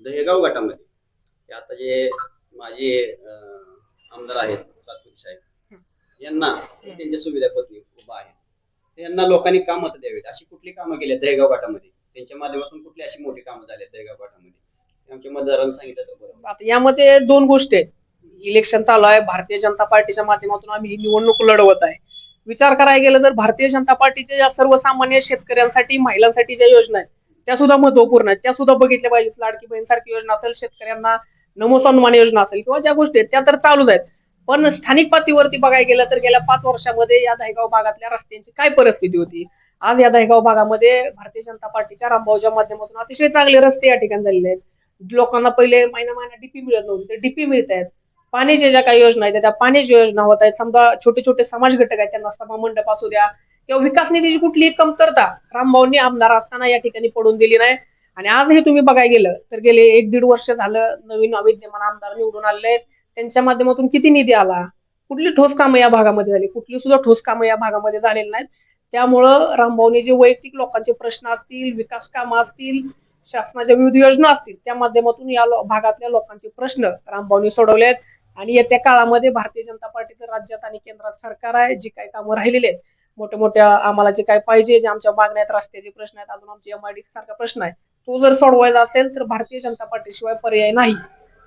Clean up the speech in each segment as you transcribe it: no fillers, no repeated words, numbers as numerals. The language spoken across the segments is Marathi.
दहेगाव गटामध्ये ते आता जे माझे आमदार आहेत सातपुते साहेब यांना त्यांच्या सुविधा पत्नी उभा आहे यांना लोकांनी का मत द्यावीत अशी कुठली कामं केली दहेगाव गटामध्ये त्यांच्या माध्यमातून कुठली अशी मोठी कामं झाली दहेगाव गटामध्ये आमच्या मतदारांनी सांगितलं तर बरोबर. आता यामध्ये दोन गोष्टी आहेत. इलेक्शन चालू आहे, भारतीय जनता पार्टीच्या माध्यमातून आम्ही ही निवडणूक लढवत आहे. विचार करायला गेलं तर भारतीय जनता पार्टीच्या या सर्वसामान्य शेतकऱ्यांसाठी महिलांसाठी ज्या योजना आहेत त्या सुद्धा महत्वपूर्ण आहेत, त्या सुद्धा बघितल्या पाहिजेत. लाडकी बहीण सारखी योजना असेल, शेतकऱ्यांना नमो सन्मान योजना असेल किंवा ज्या गोष्टी आहेत त्या तर चालूच आहेत. पण स्थानिक पातळीवरती बघायला गेलं तर गेल्या 5 वर्षामध्ये या दहेगाव भागातल्या रस्त्यांची काय परिस्थिती होती. आज या दहेगाव भागामध्ये भारतीय जनता पार्टीच्या रामभाऊच्या माध्यमातून अतिशय चांगले रस्ते या ठिकाणी झालेले आहेत. लोकांना पहिले महिना डीपी मिळत नव्हते, ते डीपी मिळत आहेत. पाण्याच्या ज्या काही योजना आहेत त्या पाण्याची योजना होत आहेत. समजा छोटे छोटे समाज घटक आहेत त्यांना सभा मंडप असू द्या किंवा विकास निधीची कुठलीही कमतरता रामभाऊंनी आमदार असताना या ठिकाणी पडून दिली नाही. आणि आजही तुम्ही बघायला गेलं तर गेले 1-1.5 वर्ष झालं नवीन विद्यमान आमदार निवडून आलेले, त्यांच्या माध्यमातून किती निधी आला, कुठली ठोस कामं या भागामध्ये झाली, कुठली सुद्धा ठोस कामं या भागामध्ये झालेली नाहीत. त्यामुळं रामभाऊने जे वैयक्तिक लोकांचे प्रश्न असतील, विकास कामं असतील, शासनाच्या विविध योजना असतील त्या माध्यमातून या भागातल्या लोकांचे प्रश्न रामभाऊने सोडवले आहेत. आणि येत्या काळामध्ये भारतीय जनता पार्टीचं राज्यात आणि केंद्रात सरकार आहे. जी काही कामं राहिलेली आहेत मोठ्या मोठ्या आम्हाला जे काही पाहिजे, जे आमच्या मागण्यात रस्त्याचे प्रश्न आहेत, अजून आमचे MIDC सारखा प्रश्न आहे, तो जर सोडवायचा असेल तर भारतीय जनता पार्टीशिवाय पर्याय नाही.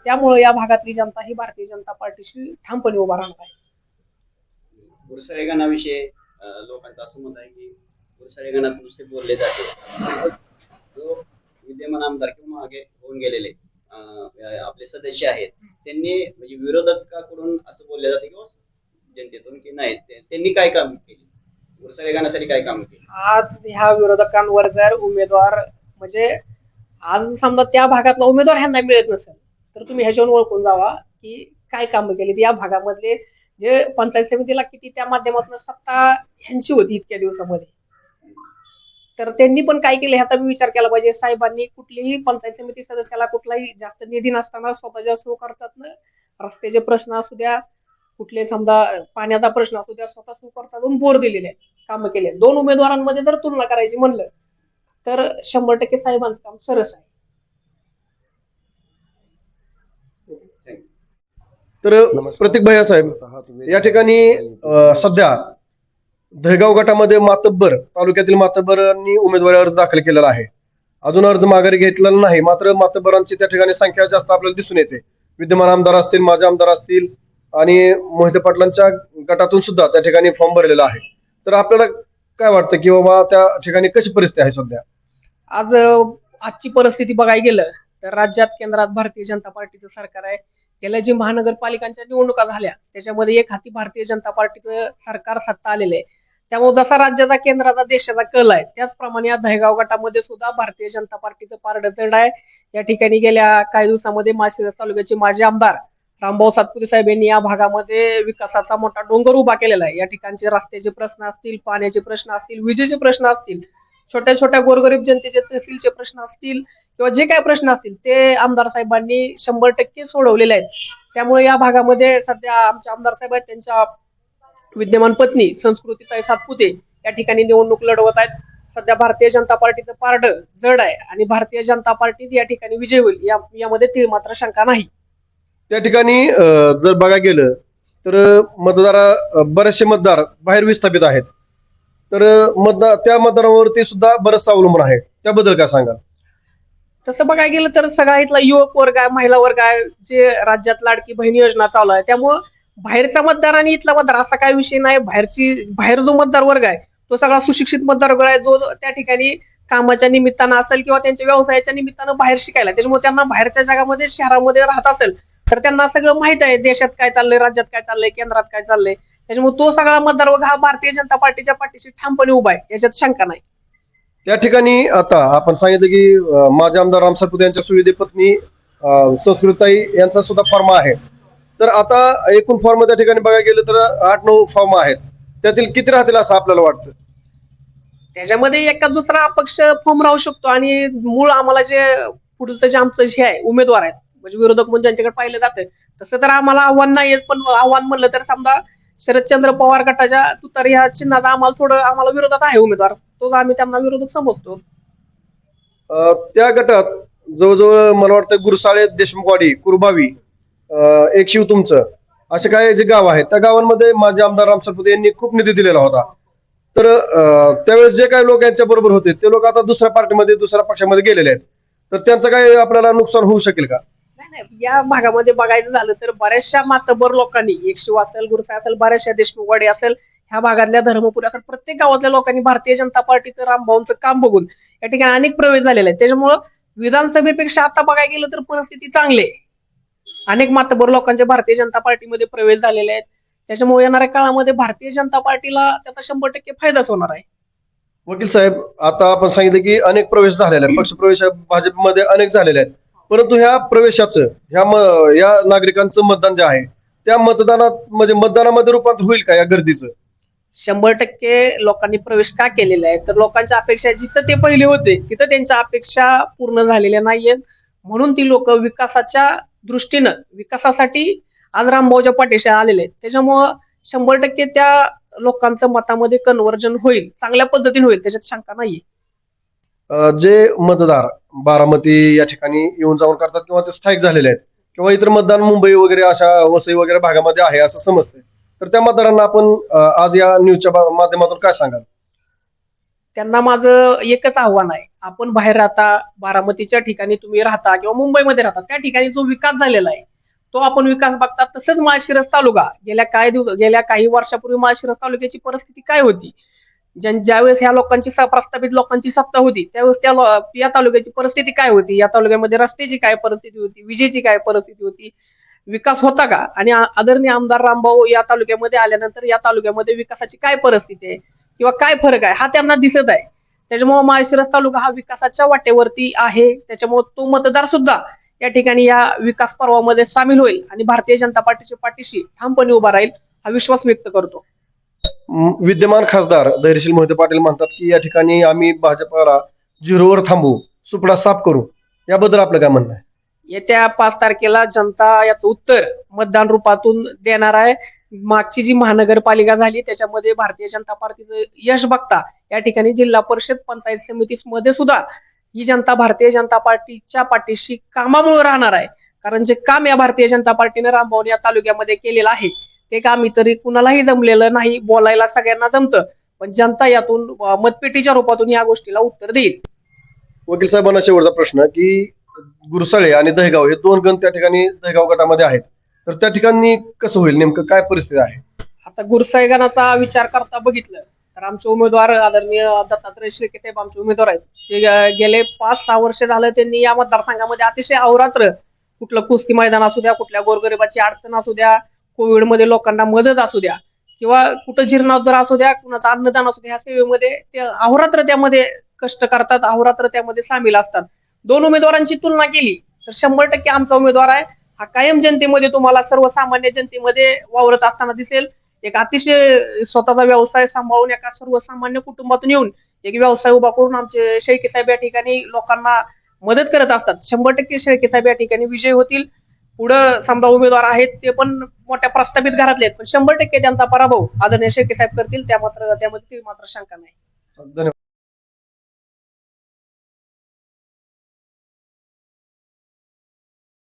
त्यामुळे या भागातली जनता ही भारतीय जनता पार्टीशी ठामपणे उभा राहणार आहे. गुरसाळे गणाविषयी लोकांचं असं मत आहे की गुरसाळे गणात नुसते बोलले जाते. जो विद्यमान आमदार किंवा मागे होऊन गेलेले आपले सदस्य आहेत त्यांनी म्हणजे विरोधकाकडून असं बोलले जाते किंवा जनतेतून की नाही त्यांनी काय काम केली, गुरसाळे गणासाठी काय काम केली. आज ह्या विरोधकांवर जर उमेदवार म्हणजे आज समजा त्या भागातला उमेदवार ह्यांना मिळत नसेल तर तुम्ही ह्याच्यावर ओळखून जावा की काय कामं केली. या भागामधले जे पंचायत समितीला किती त्या माध्यमातून सत्ता ह्यांची होती इतक्या दिवसामध्ये, तर त्यांनी पण काय केलं ह्याचा विचार केला पाहिजे. साहेबांनी कुठलीही पंचायत समिती सदस्याला कुठलाही जास्त निधी नसताना स्वतःच्या स्वकर्तात रस्त्याचे प्रश्न असू द्या, कुठले समजा पाण्याचा प्रश्न असू द्या, स्वतः स्वकर्तातून बोर दिलेले आहेत, कामं केले. 2 उमेदवारांमध्ये जर तुलना करायची म्हणलं तर 100% साहेबांचं काम सरस आहे. तर प्रतीक भैया साहेब, या ठिकाणी सध्या दहेगाव गटामध्ये मातब्बर तालुक्यातील मातब्बरांनी उमेदवारी अर्ज दाखल केलेला आहे. अजून अर्ज माघारी घेतलेला नाही, मात्र मातब्बरांची त्या ठिकाणी संख्या जास्त आपल्याला दिसून येते. विद्यमान आमदार असतील, माजी आमदार असतील आणि मोहिते पाटलांच्या गटातून सुद्धा त्या ठिकाणी फॉर्म भरलेला आहे. तर आपल्याला काय वाटतं की बाबा त्या ठिकाणी कशी परिस्थिती आहे सध्या? आजची परिस्थिती बघायला गेलं तर राज्यात केंद्रात भारतीय जनता पार्टीचं सरकार आहे. गेल्या जी महानगरपालिकांच्या निवडणुका झाल्या त्याच्यामध्ये एक हाती भारतीय जनता पार्टीचं सरकार सत्ता आलेलं आहे. त्यामुळे जसा राज्याचा केंद्राचा देशाचा कल आहे त्याचप्रमाणे या दहेगाव गटामध्ये सुद्धा भारतीय जनता पार्टीचं पारडं जड आहे. या ठिकाणी गेल्या काही दिवसामध्ये माळशिरस तालुक्याचे माजी आमदार रामभाऊ सातपुते साहेब यांनी या भागामध्ये विकासाचा मोठा डोंगर उभा केलेला आहे. या ठिकाणचे रस्त्याचे प्रश्न असतील, पाण्याचे प्रश्न असतील, विजेचे प्रश्न असतील, छोट्या छोट्या गोरगरीब जनतेचे तहसीलचे प्रश्न असतील किंवा जे काही प्रश्न असतील ते आमदार साहेबांनी 100% सोडवलेले आहेत. त्यामुळे या भागामध्ये सध्या आमचे आमदार साहेब आहेत त्यांच्या विद्यमान पत्नी संस्कृतीताई सातपुते या ठिकाणी निवडणूक लढवत आहेत. सध्या भारतीय जनता पार्टीचं पारडं जड आहे आणि भारतीय जनता पार्टी या ठिकाणी विजय होईल यामध्ये ती मात्र शंका नाही. त्या ठिकाणी जर बघायला गेलं तर बरेचसे मतदार बाहेर विस्थापित आहेत. तर त्या मतदारावरती सुद्धा बरंचसं अवलंबून आहे, त्याबद्दल काय सांगाल? तसं बघायला गेलं तर सगळा इथला युवक वर्ग आहे, महिला वर्ग आहे, जे राज्यात लाडकी बहीण योजना चालू आहे. त्यामुळं बाहेरचा मतदार आणि इथला मतदार असा काही विषय नाही. बाहेर जो मतदार वर्ग आहे तो सगळा सुशिक्षित मतदार वर्ग आहे, जो त्या ठिकाणी कामाच्या निमित्तानं असेल किंवा त्यांच्या व्यवसायाच्या निमित्तानं बाहेर शिकायला, त्याच्यामुळे त्यांना बाहेरच्या जगामध्ये शहरामध्ये राहत असेल तर त्यांना सगळं माहित आहे, देशात काय चाललंय, राज्यात काय चाललंय, केंद्रात काय चाललंय. त्याच्यामुळे तो सगळा मतदार वर्ग हा भारतीय जनता पार्टीच्या पाठीशी ठामपणे उभा आहे, याच्यात शंका नाही. त्या ठिकाणी आता आपण सांगितलं की माजी आमदार राम सातपुते यांच्या सुविधे पत्नी संस्कृतीताई यांचा सुद्धा फॉर्म आहे. तर आता एकूण फॉर्म त्या ठिकाणी बघायला गेलं तर 8-9 फॉर्म आहेत, त्यातील किती राहतील असं आपल्याला वाटतं? त्याच्यामध्ये एका दुसरा अपक्ष फॉर्म राहू शकतो आणि मूळ आम्हाला जे पुढचं जे आमचं जे आहे उमेदवार आहेत म्हणजे विरोधक म्हणून ज्यांच्याकडे पाहिलं जातं तसं तर आम्हाला आव्हान नाहीये. पण आव्हान म्हणलं तर समजा शरदचंद्र पवार गटाच्या तुतारी ह्या चिन्हाचा आम्हाला विरोधात आहे उमेदवार, तो आम्ही त्यांना विरोधक समजतो. त्या गटात जवळजवळ मला वाटतं गुरसाळे, देशमुखवाडी, कुरबावी, एक शिव तुमचं असे काही जे गाव आहेत त्या गावांमध्ये माजी आमदार राम सातपुते यांनी खूप निधी दिलेला होता. तर त्यावेळेस जे काही लोक यांच्या बरोबर होते ते लोक आता दुसऱ्या पार्टीमध्ये, दुसऱ्या पक्षामध्ये गेलेले आहेत. तर त्यांचं काही आपल्याला नुकसान होऊ शकेल का? नाही नाही, या भागामध्ये बघायचं झालं तर बऱ्याचशा मातबर लोकांनी, एक शिव असेल, गुरसाळ असेल, बऱ्याचशा देशमुखवाडी असेल, ह्या भागातल्या धर्मपुरी असेल, प्रत्येक गावातल्या लोकांनी भारतीय जनता पार्टीचं रामभाऊंचं काम बघून या ठिकाणी अनेक प्रवेश झालेले आहेत. त्याच्यामुळं विधानसभेपेक्षा आता बघायला गेलं तर परिस्थिती चांगली आहे. अनेक मातबर लोकांचे भारतीय जनता पार्टीमध्ये प्रवेश झालेले आहेत. त्याच्यामुळे येणाऱ्या काळामध्ये भारतीय जनता पार्टीला त्याचा 100% फायदाच होणार आहे. वकील साहेब, आता आपण सांगितलं की अनेक प्रवेश झालेले आहेत, पक्ष प्रवेश भाजपमध्ये अनेक झालेले आहेत, परंतु ह्या प्रवेशाचं या नागरिकांचं मतदान जे आहे त्या मतदानात म्हणजे मतदानामध्ये रूपांतर होईल का या गर्दीचं? 100% लोकांनी प्रवेश का केलेला आहे तर लोकांच्या अपेक्षा जिथं ते पहिले होते तिथं त्यांच्या अपेक्षा पूर्ण झालेल्या नाहीयेत. म्हणून ती लोक विकासाच्या दृष्टीनं, विकासासाठी आज रामभाऊच्या पाठीशी आलेले आहेत. त्याच्यामुळं 100% त्या लोकांचं मतामध्ये कन्व्हर्जन होईल, चांगल्या पद्धतीने होईल, त्याच्यात शंका नाहीये. जे मतदार बारामती या ठिकाणी येऊन जाऊन करतात किंवा ते स्थायिक झालेले आहेत किंवा इतर मतदान मुंबई वगैरे अशा वसई वगैरे भागामध्ये आहे असं समजतंय, तर त्या मतदारांना आपण आज या न्यूजच्या माध्यमातून काय सांगाल? त्यांना माझं एकच आव्हान आहे, आपण बाहेर राहता, बारामतीच्या ठिकाणी तुम्ही राहता किंवा मुंबईमध्ये राहता, त्या ठिकाणी जो विकास झालेला आहे तो आपण विकास बघता. तसंच माळशिरस तालुका गेल्या काही वर्षापूर्वी माळशिरस तालुक्याची परिस्थिती काय होती, ज्यावेळेस ह्या लोकांची प्रस्थापित लोकांची सत्ता होती त्यावेळेस या तालुक्याची परिस्थिती काय होती, या तालुक्यामध्ये रस्त्याची काय परिस्थिती होती, विजेची काय परिस्थिती होती, विकास होता का? आणि आदरणीय आमदार रामभाऊ या तालुक्यामध्ये आल्यानंतर या तालुक्यामध्ये विकासाची काय परिस्थिती आहे किंवा काय फरक आहे हा त्यांना दिसत आहे. त्याच्यामुळे माळशिरस तालुका हा विकासाच्या वाटेवरती आहे. त्याच्यामुळे तो मतदार सुद्धा या ठिकाणी या विकास पर्वामध्ये सामील होईल आणि भारतीय जनता पार्टीच्या पाठीशी ठामपणे उभा राहील हा विश्वास व्यक्त करतो. विद्यमान खासदार धैर्यशील मोहिते पाटील म्हणतात की या ठिकाणी आम्ही भाजपला झिरोवर थांबवू, सुपडा साफ करू, याबद्दल आपलं काय म्हणणं आहे? येत्या 5 तारखेला जनता याचं उत्तर मतदान रूपातून देणार आहे. मागची जी महानगरपालिका झाली त्याच्यामध्ये भारतीय जनता पार्टीचं यश बघता या ठिकाणी जिल्हा परिषद, पंचायत समिती मध्ये सुद्धा ही जनता भारतीय जनता पार्टीच्या पाठीशी कामामुळे राहणार आहे. कारण जे काम या भारतीय जनता पार्टीने रामभाऊ या तालुक्यामध्ये केलेलं आहे ते काम इतरी कुणालाही जमलेलं नाही. बोलायला सगळ्यांना जमतं, पण जनता यातून मतपेटीच्या रूपातून या गोष्टीला उत्तर देईल. वकील साहेबांना शेवटचा प्रश्न की गुरसाळे आणि दहेगाव हे 2 गण त्या ठिकाणी दहेगाव गटामध्ये आहेत, तर त्या ठिकाणी कसं होईल, नेमकं काय परिस्थिती आहे? आता गुरसाळे गणाचा विचार करता बघितलं तर आमचे उमेदवार आदरणीय दत्तात्रय शेळके साहेब आमचे उमेदवार आहेत. ते गेले 5-6 वर्ष झालं त्यांनी या मतदारसंघामध्ये अतिशय अहोरात्र कुठलं कुस्ती मैदान असू द्या, कुठल्या गोरगरिबाची अडचण असू द्या, कोविडमध्ये लोकांना मदत असू द्या किंवा कुठं जीर्णोद्धार असू द्या, कुणाचं अन्नदान असू द्या, ह्या सेवेमध्ये ते अहोरात्र त्यामध्ये कष्ट करतात, अहोरात्र त्यामध्ये सामील असतात. 2 उमेदवारांची तुलना केली तर 100% आमचा उमेदवार आहे हा कायम जनतेमध्ये, तुम्हाला सर्वसामान्य जनतेमध्ये वावरत असताना दिसेल. एक अतिशय स्वतःचा व्यवसाय सांभाळून एका सर्वसामान्य कुटुंबातून येऊन एक व्यवसाय उभा करून आमचे शेळके साहेब या ठिकाणी लोकांना मदत करत असतात. 100% शेळके साहेब या ठिकाणी विजयी होतील. पुढं समजा उमेदवार आहेत ते पण मोठ्या प्रस्थापित घरातले आहेत, पण 100% त्यांचा पराभव आदरणीय शेळके साहेब करतील, त्यामध्ये मात्र शंका नाही. धन्यवाद.